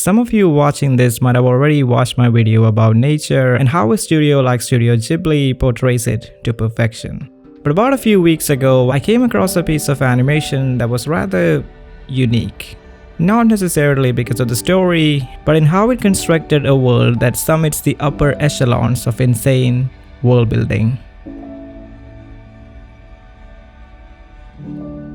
Some of you watching this might have already watched my video about nature and how a studio like Studio Ghibli portrays it to perfection. But about a few weeks ago, I came across a piece of animation that was rather unique. Not necessarily because of the story, but in how it constructed a world that summits the upper echelons of insane world building.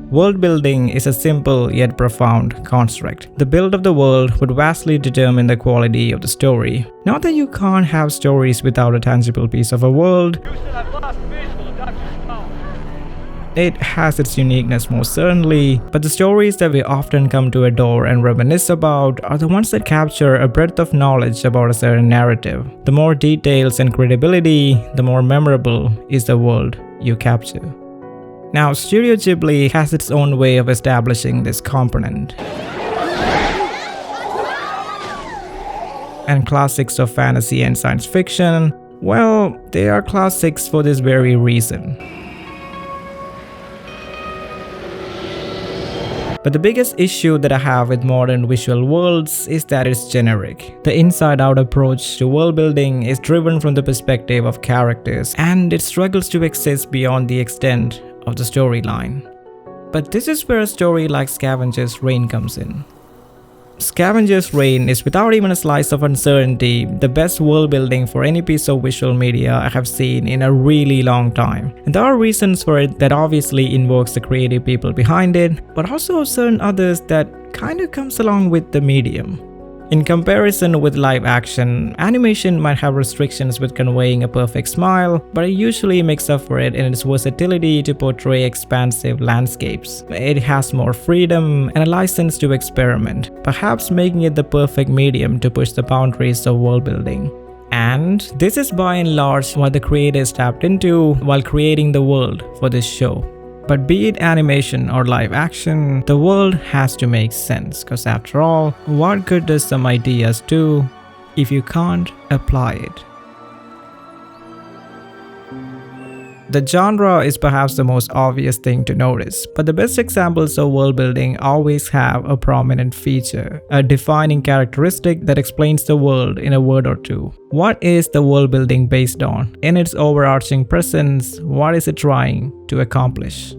World building is a simple yet profound construct. The build of the world would vastly determine the quality of the story. Not that you can't have stories without a tangible piece of a world. It has its uniqueness most certainly, but the stories that we often come to adore and reminisce about are the ones that capture a breadth of knowledge about a certain narrative. The more details and credibility, the more memorable is the world you capture. Now, Studio Ghibli has its own way of establishing this component. And classics of fantasy and science fiction, well, they are classics for this very reason. But the biggest issue that I have with modern visual worlds is that it's generic. The inside-out approach to world building is driven from the perspective of characters, and it struggles to exist beyond the extent of the storyline. But this is where a story like Scavengers Reign comes in. Scavengers Reign is, without even a slice of uncertainty, the best world building for any piece of visual media I have seen in a really long time. And there are reasons for it that obviously invokes the creative people behind it, but also certain others that kind of comes along with the medium. In comparison with live action, animation might have restrictions with conveying a perfect smile, but it usually makes up for it in its versatility to portray expansive landscapes. It has more freedom and a license to experiment, perhaps making it the perfect medium to push the boundaries of world building. And this is by and large what the creators tapped into while creating the world for this show. But be it animation or live action, the world has to make sense, because after all, what good does some ideas do if you can't apply it? The genre is perhaps the most obvious thing to notice, but the best examples of world building always have a prominent feature, a defining characteristic that explains the world in a word or two. What is the world building based on? In its overarching presence, what is it trying to accomplish?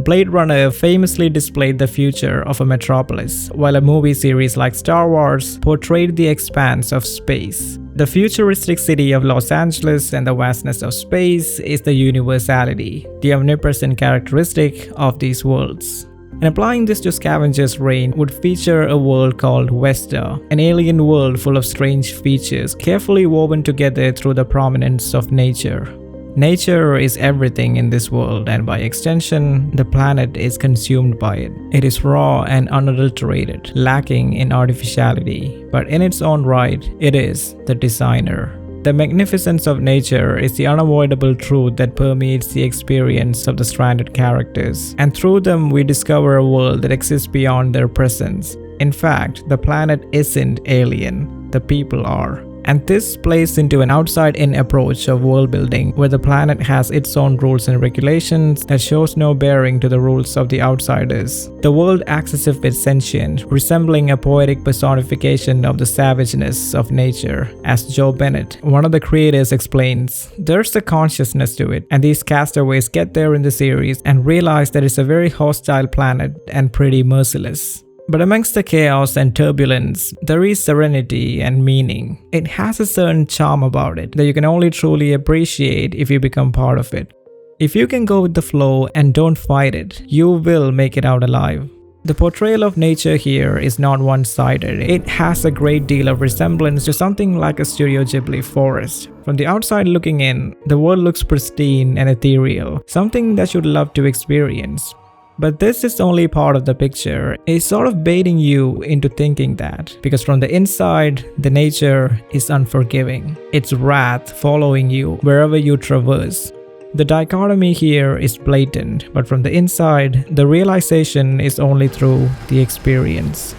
Blade Runner famously displayed the future of a metropolis, while a movie series like Star Wars portrayed the expanse of space. The futuristic city of Los Angeles and the vastness of space is the universality, the omnipresent characteristic of these worlds. And applying this to Scavengers Reign would feature a world called Vesta, an alien world full of strange features carefully woven together through the prominence of nature. Nature is everything in this world, and by extension, the planet is consumed by it. It is raw and unadulterated, lacking in artificiality, but in its own right, it is the designer. The magnificence of nature is the unavoidable truth that permeates the experience of the stranded characters, and through them we discover a world that exists beyond their presence. In fact, the planet isn't alien, the people are. And this plays into an outside-in approach of world building, where the planet has its own rules and regulations that shows no bearing to the rules of the outsiders. The world acts as if it's sentient, resembling a poetic personification of the savageness of nature. As Joe Bennett, one of the creators, explains, there's a consciousness to it, and these castaways get there in the series and realize that it's a very hostile planet and pretty merciless. But amongst the chaos and turbulence, there is serenity and meaning. It has a certain charm about it that you can only truly appreciate if you become part of it. If you can go with the flow and don't fight it, you will make it out alive. The portrayal of nature here is not one-sided. It has a great deal of resemblance to something like a Studio Ghibli forest. From the outside looking in, the world looks pristine and ethereal, something that you'd love to experience. But this is only part of the picture. It's sort of baiting you into thinking that, because from the inside, the nature is unforgiving. It's wrath following you wherever you traverse. The dichotomy here is blatant, but from the inside, the realization is only through the experience.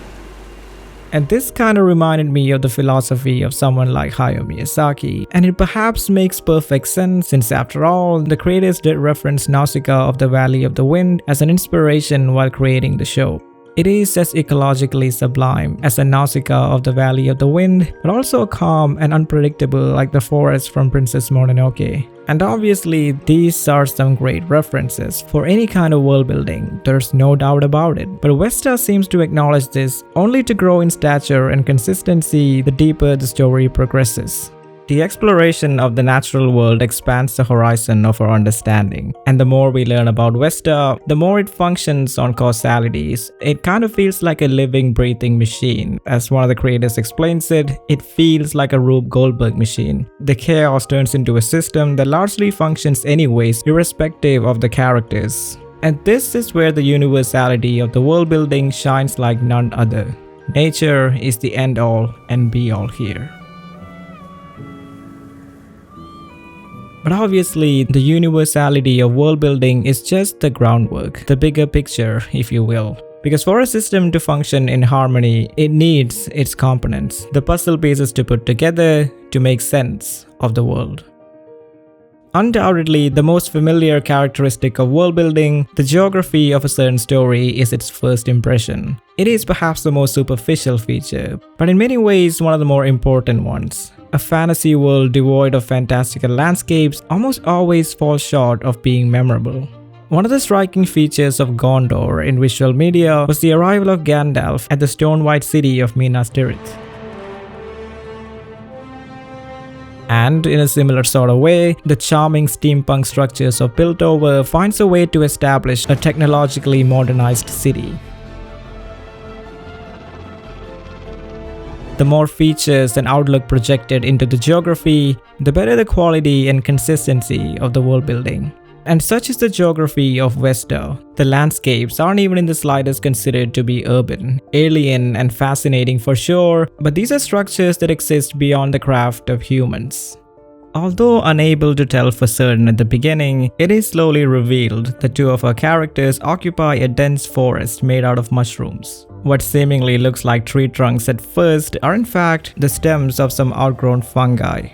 And this kind of reminded me of the philosophy of someone like Hayao Miyazaki, and it perhaps makes perfect sense since after all, the creators did reference Nausicaa of the Valley of the Wind as an inspiration while creating the show. It is as ecologically sublime as a Nausicaa of the Valley of the Wind, but also calm and unpredictable like the forest from Princess Mononoke. And obviously, these are some great references for any kind of world building, there's no doubt about it. But Vesta seems to acknowledge this only to grow in stature and consistency the deeper the story progresses. The exploration of the natural world expands the horizon of our understanding, and the more we learn about Vesta, the more it functions on causalities. It kind of feels like a living, breathing machine. As one of the creators explains it, it feels like a Rube Goldberg machine. The chaos turns into a system that largely functions anyways, irrespective of the characters. And this is where the universality of the world building shines like none other. Nature is the end-all and be-all here. But obviously, the universality of world building is just the groundwork, the bigger picture, if you will. Because for a system to function in harmony, it needs its components, the puzzle pieces to put together to make sense of the world. Undoubtedly, the most familiar characteristic of world building, the geography of a certain story, is its first impression. It is perhaps the most superficial feature, but in many ways one of the more important ones. A fantasy world devoid of fantastical landscapes almost always falls short of being memorable. One of the striking features of Gondor in visual media was the arrival of Gandalf at the stone-white city of Minas Tirith. And in a similar sort of way, the charming steampunk structures of Piltover finds a way to establish a technologically modernized city. The more features and outlook projected into the geography, the better the quality and consistency of the world building. And such is the geography of Vesta. The landscapes aren't even in the slightest considered to be urban, alien and fascinating for sure, but these are structures that exist beyond the craft of humans. Although unable to tell for certain at the beginning, it is slowly revealed that two of our characters occupy a dense forest made out of mushrooms. What seemingly looks like tree trunks at first are in fact the stems of some outgrown fungi.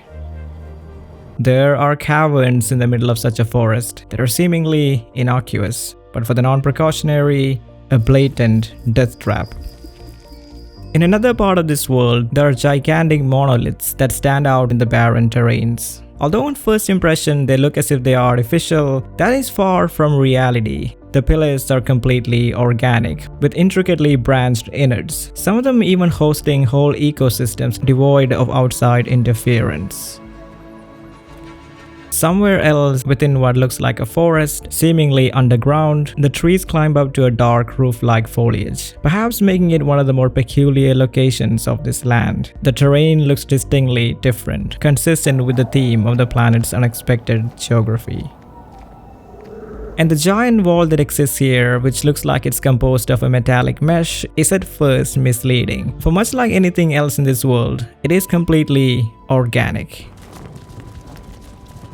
There are caverns in the middle of such a forest that are seemingly innocuous, but for the non-precautionary, a blatant death trap. In another part of this world, there are gigantic monoliths that stand out in the barren terrains. Although on first impression they look as if they are artificial, that is far from reality. The pillars are completely organic, with intricately branched innards, some of them even hosting whole ecosystems devoid of outside interference. Somewhere else within what looks like a forest, seemingly underground, the trees climb up to a dark roof-like foliage, perhaps making it one of the more peculiar locations of this land. The terrain looks distinctly different, consistent with the theme of the planet's unexpected geography. And the giant wall that exists here, which looks like it's composed of a metallic mesh, is at first misleading. For much like anything else in this world, it is completely organic.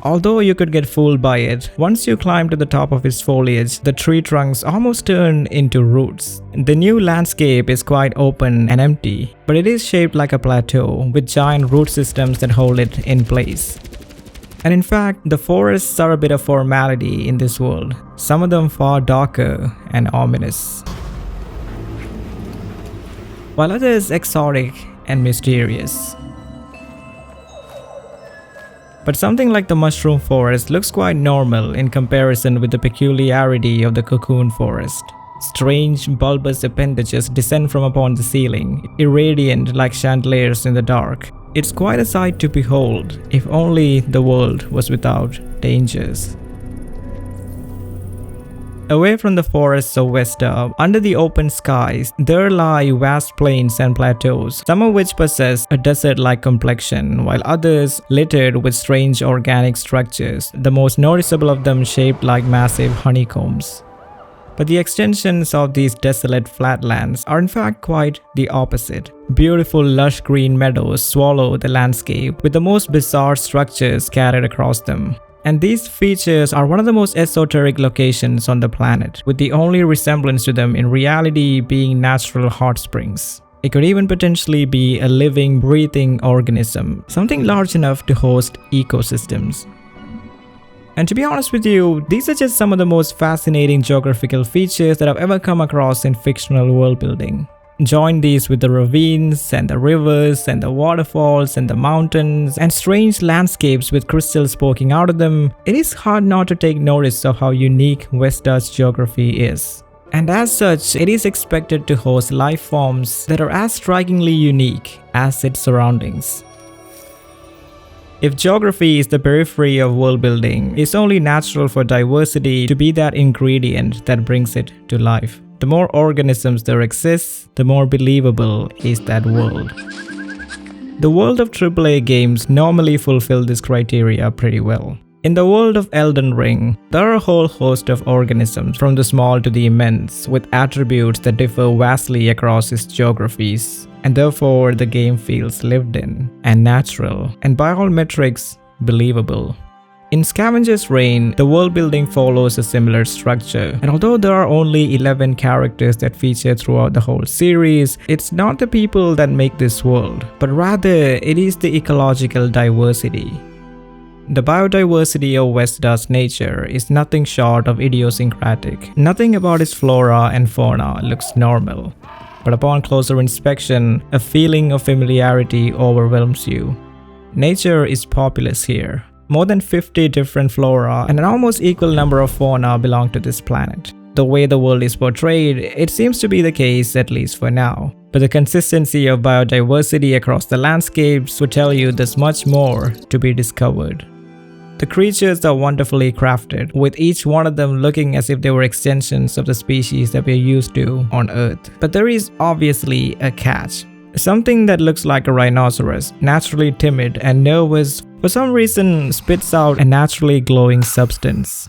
Although you could get fooled by it, once you climb to the top of its foliage, the tree trunks almost turn into roots. The new landscape is quite open and empty, but it is shaped like a plateau with giant root systems that hold it in place. And in fact, the forests are a bit of formality in this world, some of them far darker and ominous, while others exotic and mysterious. But something like the mushroom forest looks quite normal in comparison with the peculiarity of the cocoon forest. Strange bulbous appendages descend from upon the ceiling, irradiant like chandeliers in the dark. It's quite a sight to behold, if only the world was without dangers. Away from the forests of Vesta, under the open skies, there lie vast plains and plateaus, some of which possess a desert-like complexion, while others littered with strange organic structures, the most noticeable of them shaped like massive honeycombs. But the extensions of these desolate flatlands are in fact quite the opposite. Beautiful lush green meadows swallow the landscape, with the most bizarre structures scattered across them. And these features are one of the most esoteric locations on the planet, with the only resemblance to them in reality being natural hot springs. It could even potentially be a living, breathing organism, something large enough to host ecosystems. And to be honest with you, these are just some of the most fascinating geographical features that I've ever come across in fictional world building. Join these with the ravines and the rivers and the waterfalls and the mountains and strange landscapes with crystals poking out of them, it is hard not to take notice of how unique Vesta's geography is. And as such, it is expected to host life forms that are as strikingly unique as its surroundings. If geography is the periphery of world building, it's only natural for diversity to be that ingredient that brings it to life. The more organisms there exist, the more believable is that world. The world of AAA games normally fulfill this criteria pretty well. In the world of Elden Ring, there are a whole host of organisms from the small to the immense with attributes that differ vastly across its geographies, and therefore the game feels lived in and natural and by all metrics believable. In Scavengers Reign, the world building follows a similar structure, and although there are only 11 characters that feature throughout the whole series, it's not the people that make this world, but rather it is the ecological diversity. The biodiversity of Vesta's nature is nothing short of idiosyncratic. Nothing about its flora and fauna looks normal, but upon closer inspection, a feeling of familiarity overwhelms you. Nature is populous here. More than 50 different flora and an almost equal number of fauna belong to this planet. The way the world is portrayed, it seems to be the case at least for now. But the consistency of biodiversity across the landscapes would tell you there's much more to be discovered. The creatures are wonderfully crafted, with each one of them looking as if they were extensions of the species that we're used to on Earth. But there is obviously a catch. Something that looks like a rhinoceros, naturally timid and nervous, for some reason spits out a naturally glowing substance.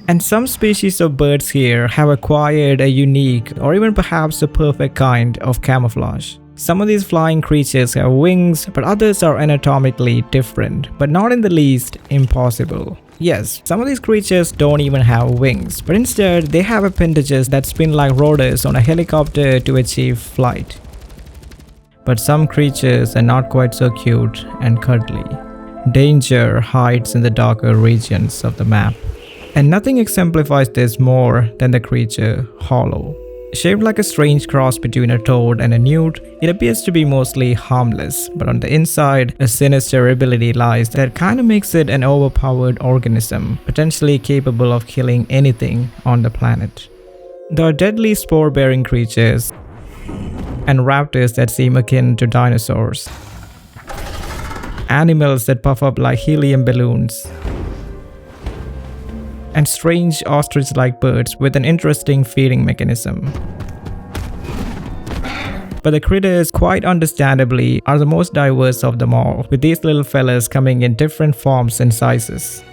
And some species of birds here have acquired a unique or even perhaps a perfect kind of camouflage. Some of these flying creatures have wings, but others are anatomically different, but not in the least impossible. Yes, some of these creatures don't even have wings, but instead they have appendages that spin like rotors on a helicopter to achieve flight. But some creatures are not quite so cute and cuddly. Danger hides in the darker regions of the map. And nothing exemplifies this more than the creature Hollow. Shaped like a strange cross between a toad and a newt, it appears to be mostly harmless, but on the inside, a sinister ability lies that kinda makes it an overpowered organism, potentially capable of killing anything on the planet. There are deadly spore-bearing creatures and raptors that seem akin to dinosaurs. Animals that puff up like helium balloons. And strange ostrich-like birds with an interesting feeding mechanism. But the critters, quite understandably, are the most diverse of them all, with these little fellas coming in different forms and sizes.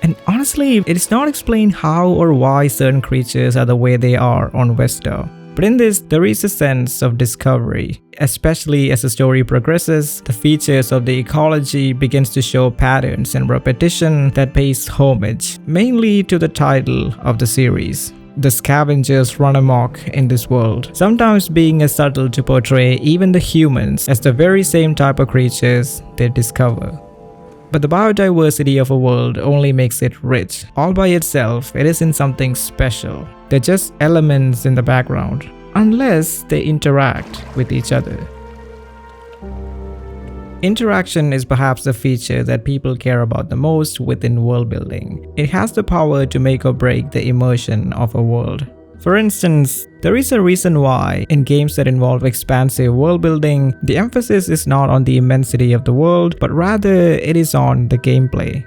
And honestly, it is not explained how or why certain creatures are the way they are on Vesta. But in this, there is a sense of discovery. Especially as the story progresses, the features of the ecology begins to show patterns and repetition that pays homage, mainly to the title of the series. The scavengers run amok in this world, sometimes being as subtle to portray even the humans as the very same type of creatures they discover. But the biodiversity of a world only makes it rich. All by itself, it isn't something special. They're just elements in the background, unless they interact with each other. Interaction is perhaps the feature that people care about the most within world building. It has the power to make or break the immersion of a world. For instance, there is a reason why, in games that involve expansive world building, the emphasis is not on the immensity of the world, but rather it is on the gameplay.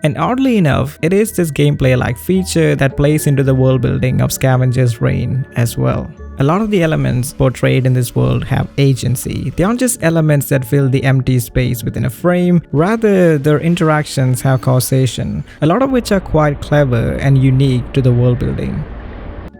And oddly enough, it is this gameplay-like feature that plays into the world building of Scavengers Reign as well. A lot of the elements portrayed in this world have agency. They aren't just elements that fill the empty space within a frame, rather their interactions have causation, a lot of which are quite clever and unique to the world building.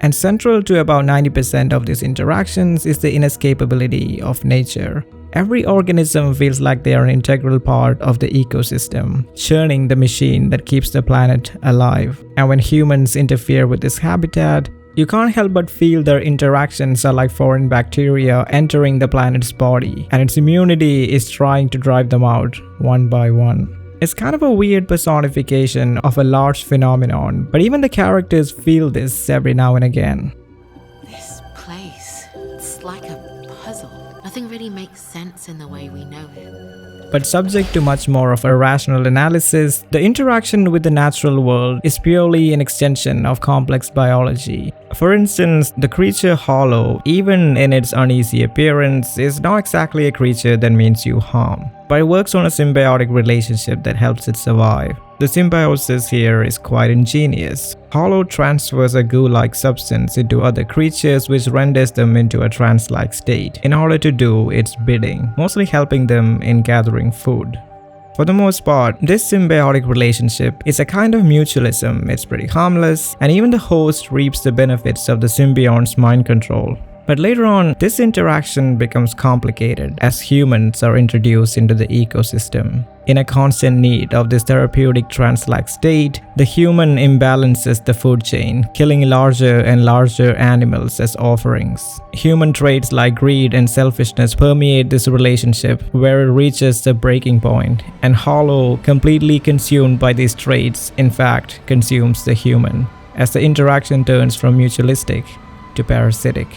And central to about 90% of these interactions is the inescapability of nature. Every organism feels like they are an integral part of the ecosystem, churning the machine that keeps the planet alive. And when humans interfere with this habitat, You can't help but feel their interactions are like foreign bacteria entering the planet's body, and its immunity is trying to drive them out one by one. It's kind of a weird personification of a large phenomenon, but even the characters feel this every now and again. This place, it's like a puzzle. Nothing really makes sense in the way we know it. But subject to much more of a rational analysis, the interaction with the natural world is purely an extension of complex biology. For instance, the creature Hollow, even in its uneasy appearance, is not exactly a creature that means you harm, but it works on a symbiotic relationship that helps it survive. The symbiosis here is quite ingenious. Hollow transfers a goo-like substance into other creatures, which renders them into a trance-like state in order to do its bidding, mostly helping them in gathering food. For the most part, this symbiotic relationship is a kind of mutualism. It's pretty harmless, and even the host reaps the benefits of the symbiont's mind control. But later on, this interaction becomes complicated as humans are introduced into the ecosystem. In a constant need of this therapeutic trance-like state, the human imbalances the food chain, killing larger and larger animals as offerings. Human traits like greed and selfishness permeate this relationship, where it reaches the breaking point, and Hollow, completely consumed by these traits, in fact, consumes the human, as the interaction turns from mutualistic to parasitic.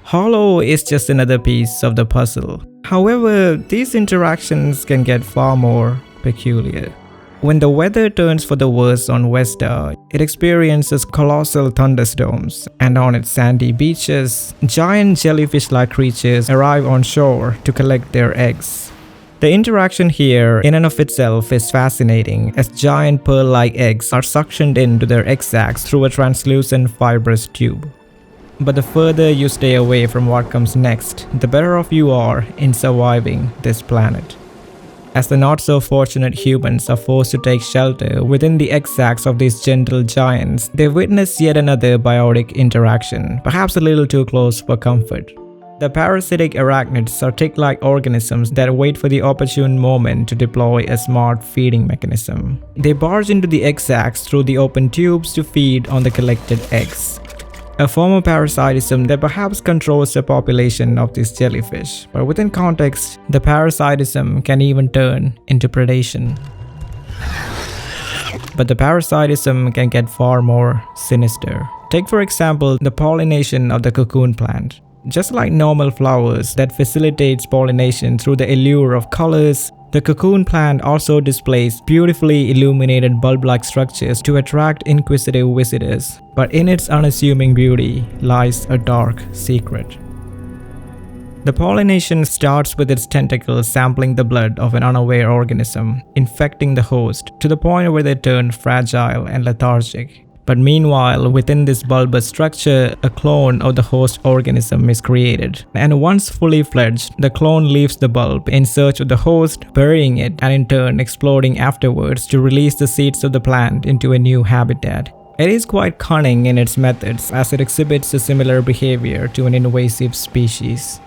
Hollow is just another piece of the puzzle. However, these interactions can get far more peculiar. When the weather turns for the worse on Vesta, it experiences colossal thunderstorms, and on its sandy beaches, giant jellyfish-like creatures arrive on shore to collect their eggs. The interaction here in and of itself is fascinating, as giant pearl-like eggs are suctioned into their egg sacs through a translucent fibrous tube. But the further you stay away from what comes next, the better off you are in surviving this planet. As the not-so-fortunate humans are forced to take shelter within the egg sacs of these gentle giants, they witness yet another biotic interaction, perhaps a little too close for comfort. The parasitic arachnids are tick-like organisms that wait for the opportune moment to deploy a smart feeding mechanism. They barge into the egg sacs through the open tubes to feed on the collected eggs. A form of parasitism that perhaps controls the population of these jellyfish, but within context, the parasitism can even turn into predation. But the parasitism can get far more sinister. Take for example the pollination of the cocoon plant. Just like normal flowers that facilitates pollination through the allure of colors, the cocoon plant also displays beautifully illuminated bulb-like structures to attract inquisitive visitors, but in its unassuming beauty lies a dark secret. The pollination starts with its tentacles sampling the blood of an unaware organism, infecting the host to the point where they turn fragile and lethargic. But meanwhile, within this bulbous structure, a clone of the host organism is created. And once fully fledged, the clone leaves the bulb in search of the host, burying it and in turn exploding afterwards to release the seeds of the plant into a new habitat. It is quite cunning in its methods, as it exhibits a similar behavior to an invasive species.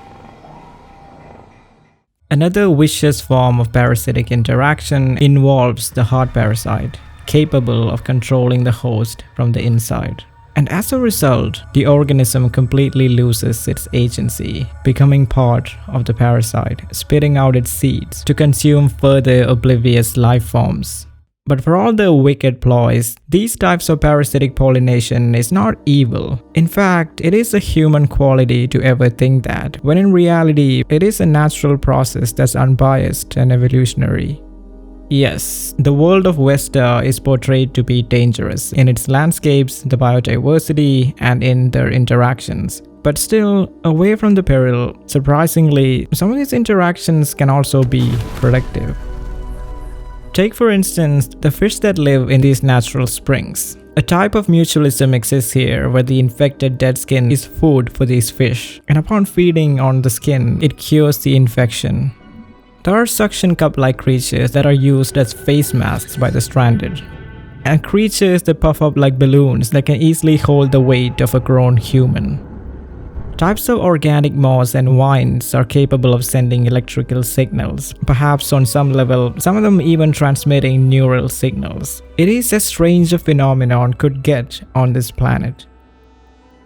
Another vicious form of parasitic interaction involves the heart parasite, capable of controlling the host from the inside. And as a result, the organism completely loses its agency, becoming part of the parasite, spitting out its seeds to consume further oblivious life forms. But for all the wicked ploys, these types of parasitic pollination is not evil. In fact, it is a human quality to ever think that, when in reality, it is a natural process that's unbiased and evolutionary. Yes, the world of Vesta is portrayed to be dangerous in its landscapes, the biodiversity, and in their interactions. But still, away from the peril, surprisingly, some of these interactions can also be productive. Take for instance, the fish that live in these natural springs. A type of mutualism exists here where the infected dead skin is food for these fish, and upon feeding on the skin, it cures the infection. There are suction cup-like creatures that are used as face masks by the stranded, and creatures that puff up like balloons that can easily hold the weight of a grown human. Types of organic moss and vines are capable of sending electrical signals, perhaps on some level, some of them even transmitting neural signals. It is as strange a phenomenon could get on this planet.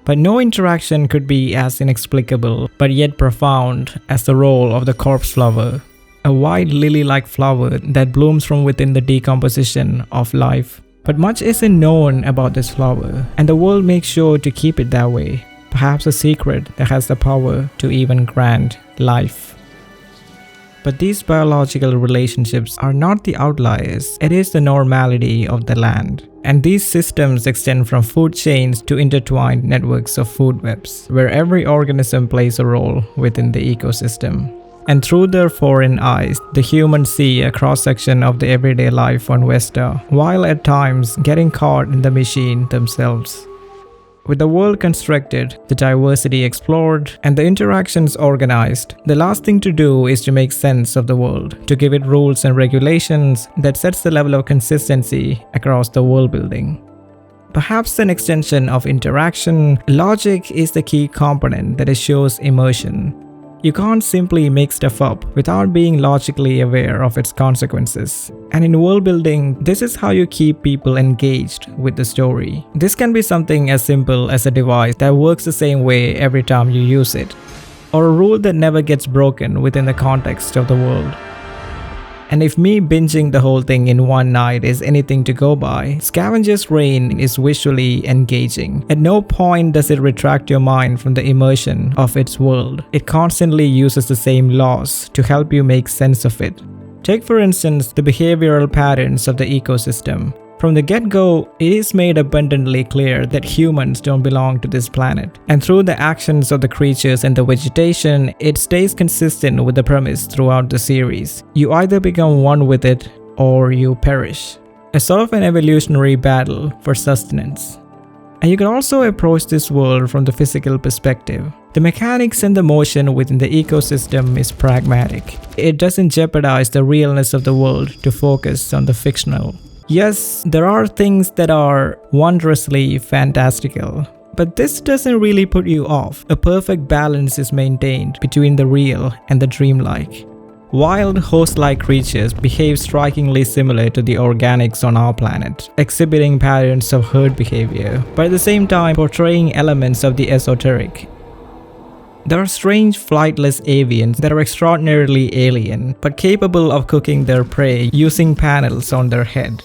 But no interaction could be as inexplicable, but yet profound, as the role of the corpse flower, a white lily-like flower that blooms from within the decomposition of life. But much isn't known about this flower, and the world makes sure to keep it that way. Perhaps a secret that has the power to even grant life. But these biological relationships are not the outliers, it is the normality of the land. And these systems extend from food chains to intertwined networks of food webs, where every organism plays a role within the ecosystem. And through their foreign eyes, the humans see a cross-section of the everyday life on Vesta, while at times getting caught in the machine themselves. With the world constructed, the diversity explored, and the interactions organized, the last thing to do is to make sense of the world, to give it rules and regulations that sets the level of consistency across the world building. Perhaps an extension of interaction, logic is the key component that assures immersion. You can't simply make stuff up without being logically aware of its consequences. And in world building, this is how you keep people engaged with the story. This can be something as simple as a device that works the same way every time you use it, or a rule that never gets broken within the context of the world. And if me binging the whole thing in one night is anything to go by, Scavengers Reign is visually engaging. At no point does it retract your mind from the immersion of its world. It constantly uses the same laws to help you make sense of it. Take for instance the behavioral patterns of the ecosystem. From the get-go, it is made abundantly clear that humans don't belong to this planet. And through the actions of the creatures and the vegetation, it stays consistent with the premise throughout the series. You either become one with it, or you perish. A sort of an evolutionary battle for sustenance. And you can also approach this world from the physical perspective. The mechanics and the motion within the ecosystem is pragmatic. It doesn't jeopardize the realness of the world to focus on the fictional. Yes, there are things that are wondrously fantastical, but this doesn't really put you off. A perfect balance is maintained between the real and the dreamlike. Wild host-like creatures behave strikingly similar to the organics on our planet, exhibiting patterns of herd behavior, but at the same time portraying elements of the esoteric. There are strange flightless avians that are extraordinarily alien, but capable of cooking their prey using panels on their head.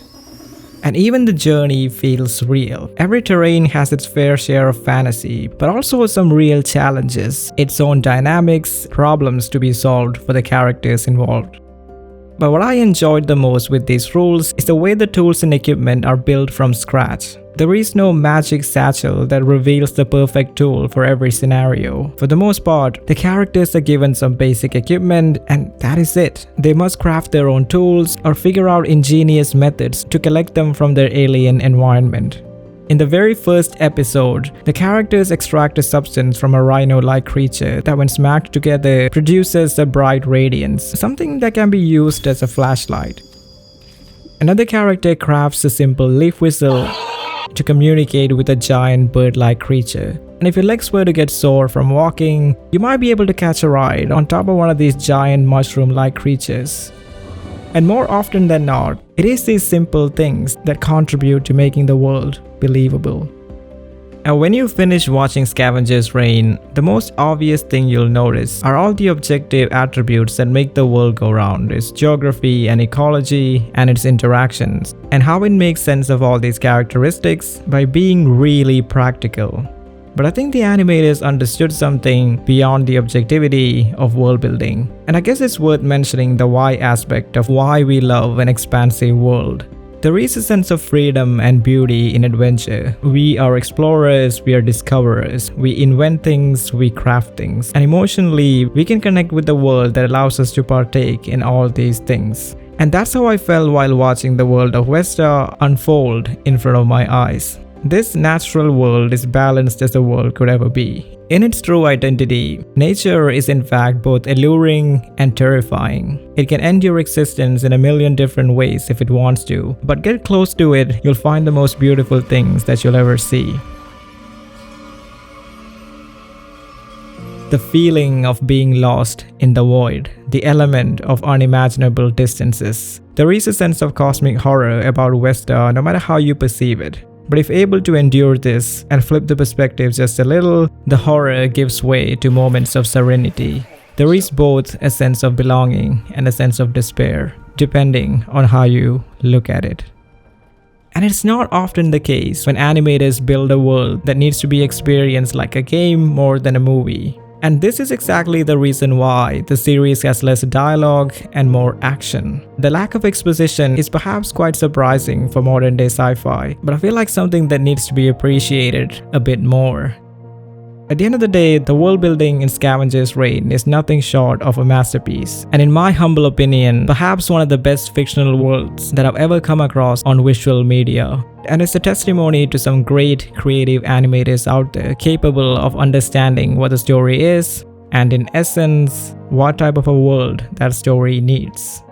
And even the journey feels real. Every terrain has its fair share of fantasy, but also some real challenges, its own dynamics, problems to be solved for the characters involved. But what I enjoyed the most with these rules is the way the tools and equipment are built from scratch. There is no magic satchel that reveals the perfect tool for every scenario. For the most part, the characters are given some basic equipment and that is it. They must craft their own tools or figure out ingenious methods to collect them from their alien environment. In the very first episode, the characters extract a substance from a rhino-like creature that when smacked together produces a bright radiance, something that can be used as a flashlight. Another character crafts a simple leaf whistle to communicate with a giant bird-like creature. And if your legs were to get sore from walking, you might be able to catch a ride on top of one of these giant mushroom-like creatures. And more often than not, it is these simple things that contribute to making the world believable. And when you finish watching Scavengers Reign, the most obvious thing you'll notice are all the objective attributes that make the world go round: its geography and ecology and its interactions, and how it makes sense of all these characteristics by being really practical. But I think the animators understood something beyond the objectivity of world building. And I guess it's worth mentioning the why aspect of why we love an expansive world. There is a sense of freedom and beauty in adventure. We are explorers, we are discoverers, we invent things, we craft things. And emotionally, we can connect with the world that allows us to partake in all these things. And that's how I felt while watching the world of Vesta unfold in front of my eyes. This natural world is balanced as the world could ever be. In its true identity, nature is in fact both alluring and terrifying. It can end your existence in a million different ways if it wants to, but get close to it, you'll find the most beautiful things that you'll ever see. the feeling of being lost in the void, the element of unimaginable distances. There is a sense of cosmic horror about Vesta no matter how you perceive it. But if able to endure this and flip the perspective just a little, the horror gives way to moments of serenity. There is both a sense of belonging and a sense of despair, depending on how you look at it. And it's not often the case when animators build a world that needs to be experienced like a game more than a movie. And this is exactly the reason why the series has less dialogue and more action. The lack of exposition is perhaps quite surprising for modern day sci-fi, but I feel like something that needs to be appreciated a bit more. At the end of the day, the world building in Scavengers Reign is nothing short of a masterpiece, and in my humble opinion, perhaps one of the best fictional worlds that I've ever come across on visual media. And it's a testimony to some great creative animators out there capable of understanding what the story is, and in essence, what type of a world that story needs.